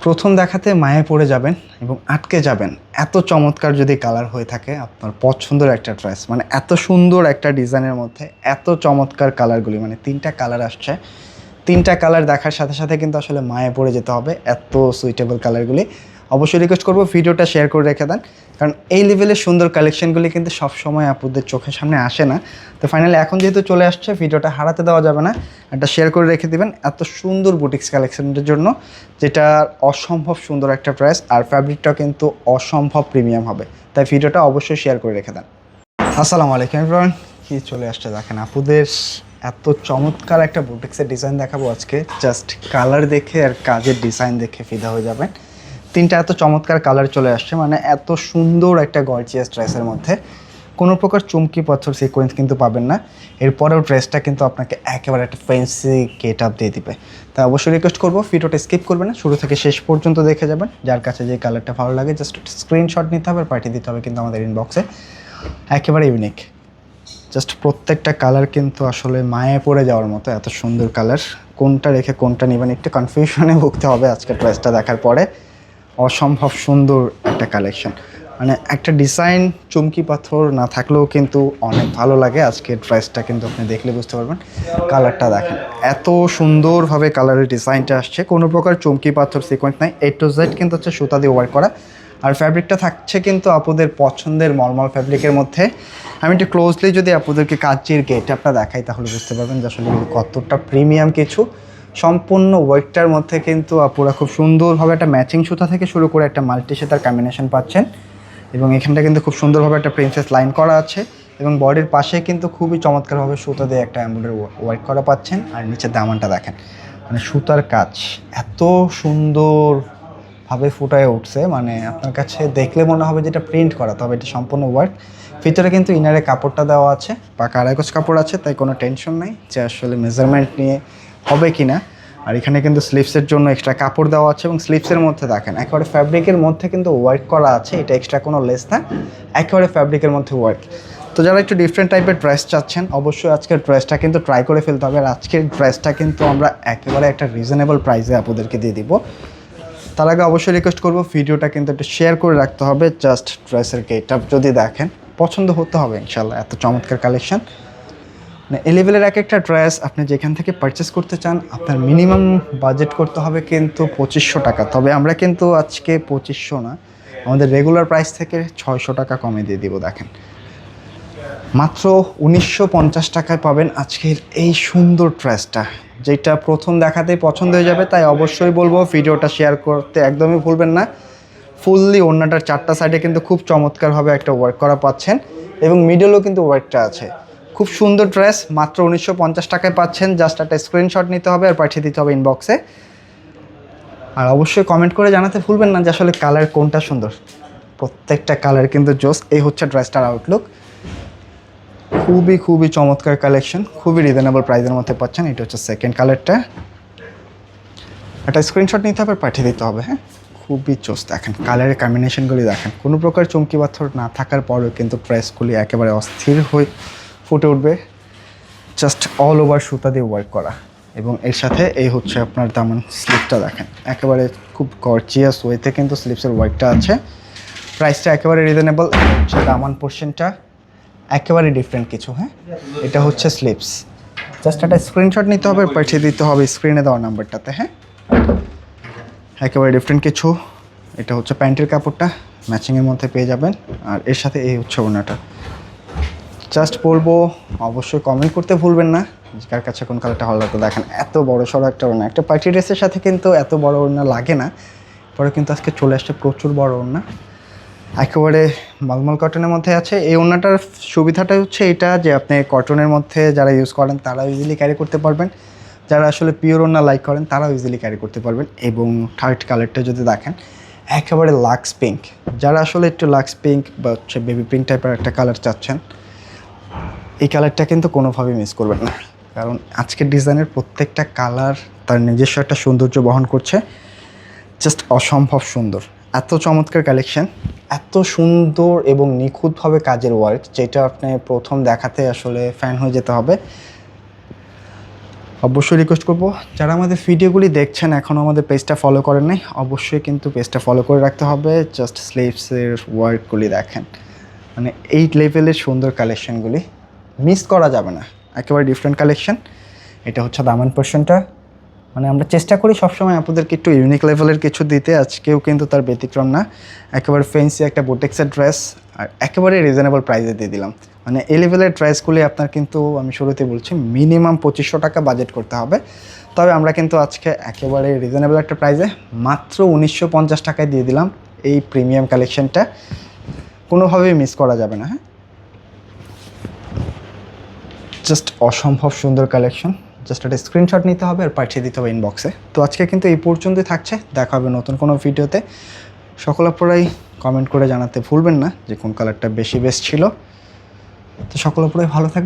প্রথম দেখাতে মায়ায় পড়ে যাবেন এবং আটকে যাবেন। এত চমৎকার যদি কালার হয়ে থাকে আপনার পছন্দের একটা ড্রেস, মানে এত সুন্দর একটা ডিজাইনের মধ্যে এত চমৎকার কালারগুলি, মানে 3টা কালার আসছে। 3টা কালার দেখার সাথে সাথে কিন্তু আসলে মায়ায় পড়ে যেতে হবে, এত সুইটেবল কালারগুলি। অবশ্যই রিকোয়েস্ট করবো ভিডিওটা শেয়ার করে রেখে দেন, কারণ এই লেভেলের সুন্দর কালেকশনগুলি কিন্তু সবসময় আপুদের চোখের সামনে আসে না। তো ফাইনালি এখন যেহেতু চলে আসছে, ভিডিওটা হারাতে দেওয়া যাবে না, একটা শেয়ার করে রেখে দিবেন এত সুন্দর বুটিক্স কালেকশনের জন্য, যেটা অসম্ভব সুন্দর একটা প্রাইস, আর ফ্যাব্রিকটাও কিন্তু অসম্ভব প্রিমিয়াম হবে। তাই ভিডিওটা অবশ্যই শেয়ার করে রেখে দেন। আসসালামু আলাইকুম এভরিওয়ান, কি চলে আসছে দেখেন আপুদের এত চমৎকার একটা বুটিক্সের ডিজাইন দেখাবো আজকে। জাস্ট কালার দেখে আর কাজের ডিজাইন দেখে ফিদা হয়ে যাবেন। 3টা এত চমৎকার কালার চলে আসছে, মানে এত সুন্দর একটা গর্জিয়াস ড্রেসের মধ্যে কোনো প্রকার চুমকি পাথর সিকোয়েন্স কিন্তু পাবেন না। এরপরেও ড্রেসটা কিন্তু আপনাকে একেবারে একটা ফ্যান্সি গেট আপ দিয়ে দিবে। তাই অবশ্যই রিকোয়েস্ট করবো ভিডিওটা স্কিপ করবেন না, শুরু থেকে শেষ পর্যন্ত দেখে যাবেন। যার কাছে যে কালারটা ভালো লাগে জাস্ট স্ক্রিনশট নিতে হবে আর পাঠিয়ে দিতে হবে কিন্তু আমাদের ইনবক্সে। একেবারে ইউনিক, জাস্ট প্রত্যেকটা কালার কিন্তু আসলে মায়ে পড়ে যাওয়ার মতো, এত সুন্দর কালার। কোনটা রেখে কোনটা নেবেন একটু কনফিউশনে ভুগতে হবে আজকের ড্রেসটা দেখার পরে। অসম্ভব সুন্দর একটা কালেকশন, মানে একটা ডিজাইন চুমকি পাথর না থাকলেও কিন্তু অনেক ভালো লাগে। আজকের ড্রেসটা কিন্তু আপনি দেখলে বুঝতে পারবেন। কালারটা দেখেন, এত সুন্দরভাবে কালারের ডিজাইনটা আসছে, কোনো প্রকার চুমকি পাথর সিকোয়েন্স নাই, A to Z কিন্তু হচ্ছে সুতা দিয়ে ওয়ার্ক করা। আর ফ্যাব্রিকটা থাকছে কিন্তু আপুদের পছন্দের মলমল ফ্যাব্রিকের মধ্যে। আমি একটু ক্লোজলি যদি আপুদেরকে কাচের গেটআপটা দেখাই তাহলে বুঝতে পারবেন যে আসলে কতটা প্রিমিয়াম কিছু। সম্পূর্ণ ওয়ার্কটার মধ্যে কিন্তু আপুরা খুব সুন্দরভাবে একটা ম্যাচিং সুতা থেকে শুরু করে একটা মাল্টি সুতার কম্বিনেশন পাচ্ছেন, এবং এখানটা কিন্তু খুব সুন্দরভাবে একটা প্রিন্সেস লাইন করা আছে, এবং বডির পাশে কিন্তু খুবই চমৎকারভাবে সুতা দিয়ে একটা এমব্রয়ডারি ওয়ার্ক করা পাচ্ছেন। আর নিচের দামানটা দেখেন, মানে সুতার কাজ এত সুন্দরভাবে ফুটায় উঠছে, মানে আপনার কাছে দেখলে মনে হবে যেটা প্রিন্ট করা, তবে এটা সম্পূর্ণ ওয়ার্ক। ভিতরে কিন্তু ইনারে কাপড়টা দেওয়া আছে, পাকা আড়াই গজ কাপড় আছে, তাই কোনো টেনশন নাই যে আসলে মেজারমেন্ট নিয়ে হবে কি না। আর এখানে কিন্তু স্লিভসের জন্য এক্সট্রা কাপড় দেওয়া আছে, এবং স্লিভসের মধ্যে দেখেন একেবারে ফ্যাব্রিকের মধ্যে কিন্তু ওয়ার্ক করা আছে। এটা এক্সট্রা কোনো লেস না, একেবারে ফ্যাব্রিকের মধ্যে ওয়ার্ক। তো যারা একটু ডিফারেন্ট টাইপের ড্রেস চাচ্ছেন অবশ্যই আজকের ড্রেসটা কিন্তু ট্রাই করে ফেলতে হবে। আর আজকের ড্রেসটা কিন্তু আমরা একেবারে একটা রিজনেবল প্রাইসে আপনাদেরকে দিয়ে দিব। তার আগে অবশ্যই রিকোয়েস্ট করবো ভিডিওটা কিন্তু একটু শেয়ার করে রাখতে হবে। জাস্ট ড্রেসের গেটআপ যদি দেখেন পছন্দ হতে হবে ইনশাল্লাহ, এত চমৎকার কালেকশন। মানে এই লেভেলের এক একটা ড্রেস আপনি যেখান থেকে পারচেস করতে চান আপনার মিনিমাম বাজেট করতে হবে কিন্তু 2500 টাকা। তবে আমরা কিন্তু আজকে 2500 না, আমাদের রেগুলার প্রাইস থেকে 600 টাকা কমে দিয়ে দিব। দেখেন মাত্র 1950 টাকায় পাবেন আজকের এই সুন্দর ড্রেসটা, যেটা প্রথম দেখাতেই পছন্দ হয়ে যাবে। তাই অবশ্যই বলবো ভিডিওটা শেয়ার করতে একদমই ভুলবেন না। ফুললি ওড়নাটার 4টা সাইডে কিন্তু খুব চমৎকারভাবে একটা ওয়ার্ক করা পাচ্ছেন, এবং মিডলেও কিন্তু ওয়ার্কটা আছে। খুব সুন্দর ড্রেস, মাত্র 1950 টাকায় পাচ্ছেন। জাস্ট একটা স্ক্রিনশট নিতে হবে আর পাঠিয়ে দিতে হবে ইনবক্সে। আর অবশ্যই কমেন্ট করে জানাতে ভুলবেন না যে আসলে কালার কোনটা সুন্দর। প্রত্যেকটা কালার কিন্তু জোস। এই হচ্ছে ড্রেসটার আউটলুক, খুবই খুবই চমৎকার কালেকশন, খুবই রিজনেবল প্রাইসের মধ্যে পাচ্ছেন। এটা হচ্ছে সেকেন্ড কালারটা, একটা স্ক্রিনশট নিতে হবে পাঠিয়ে দিতে হবে। হ্যাঁ, খুবই চোস। দেখেন কালারের কম্বিনেশনগুলি দেখেন, কোনো প্রকার চমকি পাথর না থাকার পরেও কিন্তু ড্রেসগুলি একেবারে অস্থির হয়ে ফুটে উঠবে। জাস্ট অল ওভার সুতা দিয়ে ওয়ার্ক করা, এবং এর সাথে এই হচ্ছে আপনার দামান। স্লিপটা দেখেন একেবারে খুব গর্জিয়াস ওয়েতে কিন্তু স্লিপসের ওয়ার্কটা আছে। প্রাইসটা একেবারে রিজনেবল। হচ্ছে দামান পোর্শনটা একেবারে ডিফারেন্ট কিছু। হ্যাঁ, এটা হচ্ছে স্লিপস। জাস্ট একটা স্ক্রিনশট নিতে হবে পাঠিয়ে দিতে হবে স্ক্রিনে দেওয়া নাম্বারটাতে। হ্যাঁ, একেবারে ডিফারেন্ট কিছু। এটা হচ্ছে প্যান্টের কাপড়টা ম্যাচিংয়ের মধ্যে পেয়ে যাবেন, আর এর সাথে এই হচ্ছে ওড়নাটা। জাস্ট বলবো অবশ্যই কমেন্ট করতে ভুলবেন না কার কাছে কোন কালারটা ভালো লাগতো। দেখেন এত বড় সড়ো একটা ওড়না, একটা পার্টি ড্রেসের সাথে কিন্তু এত বড় ওড়না লাগে না, পরে কিন্তু আজকে চলে আসছে প্রচুর বড় ওড়না, একেবারে মলমল কটনের মধ্যে আছে। এই ওড়নাটার সুবিধাটা হচ্ছে এটা যে আপনি কটনের মধ্যে যারা ইউজ করেন তারা ইজিলি ক্যারি করতে পারবেন, যারা আসলে পিওর ওড়না লাইক করেন তারাও ইজিলি ক্যারি করতে পারবেন। এবং থার্ড কালারটা যদি দেখেন একেবারে লাক্স পিঙ্ক, যারা আসলে একটু লাক্স পিঙ্ক বা হচ্ছে বেবি পিঙ্ক টাইপের একটা কালার চাচ্ছেন এই কালারটা কিন্তু কোনোভাবেই মিস করবেন না, কারণ আজকের ডিজাইনের প্রত্যেকটা কালার তার নিজস্ব একটা সৌন্দর্য বহন করছে। জাস্ট অসম্ভব সুন্দর, এত চমৎকার কালেকশন, এত সুন্দর এবং নিখুঁতভাবে কাজের ওয়ার্ক, যেটা আপনি প্রথম দেখাতে আসলে ফ্যান হয়ে যেতে হবে। অবশ্যই রিকোয়েস্ট করবো যারা আমাদের ভিডিওগুলি দেখছেন এখনও আমাদের পেজটা ফলো করেন নাই, অবশ্যই কিন্তু পেজটা ফলো করে রাখতে হবে। জাস্ট স্লিভসের ওয়ার্কগুলি দেখেন, মানে এই লেভেলের সুন্দর কালেকশনগুলি মিস করা যাবে না, একেবারে ডিফারেন্ট কালেকশন। এটা হচ্ছে দামান পোর্শনটা, মানে আমরা চেষ্টা করি সবসময় আপনাদেরকে একটু ইউনিক লেভেলের কিছু দিতে, আজকেও কিন্তু তার ব্যতিক্রম না। একেবারে ফ্যান্সি একটা বুটেক্সের ড্রেস আর একেবারে রিজনেবল প্রাইসে দিয়ে দিলাম। মানে এই লেভেলের ড্রেসগুলি আপনার কিন্তু আমি শুরুতে বলছি মিনিমাম 2500 টাকা বাজেট করতে হবে, তবে আমরা কিন্তু আজকে একেবারে রিজনেবল একটা প্রাইসে মাত্র 1950 টাকায় দিয়ে দিলাম এই প্রিমিয়াম কালেকশনটা, কোনোভাবেই মিস করা যাবে না। হ্যাঁ, জাস্ট অসম্ভব সুন্দর কালেকশন, জাস্ট একটা স্ক্রিনশট নিতে হবে আর পাঠিয়ে দিতে হবে ইনবক্সে। তো আজকে কিন্তু এই পর্যন্তই থাকছে, দেখা হবে নতুন কোনো ভিডিওতে। সকল আপনারাই কমেন্ট করে জানাতে ভুলবেন না যে কোন কালারটা বেশি বেস্ট ছিল। তো সকল আপনারাই ভালো থাকবেন।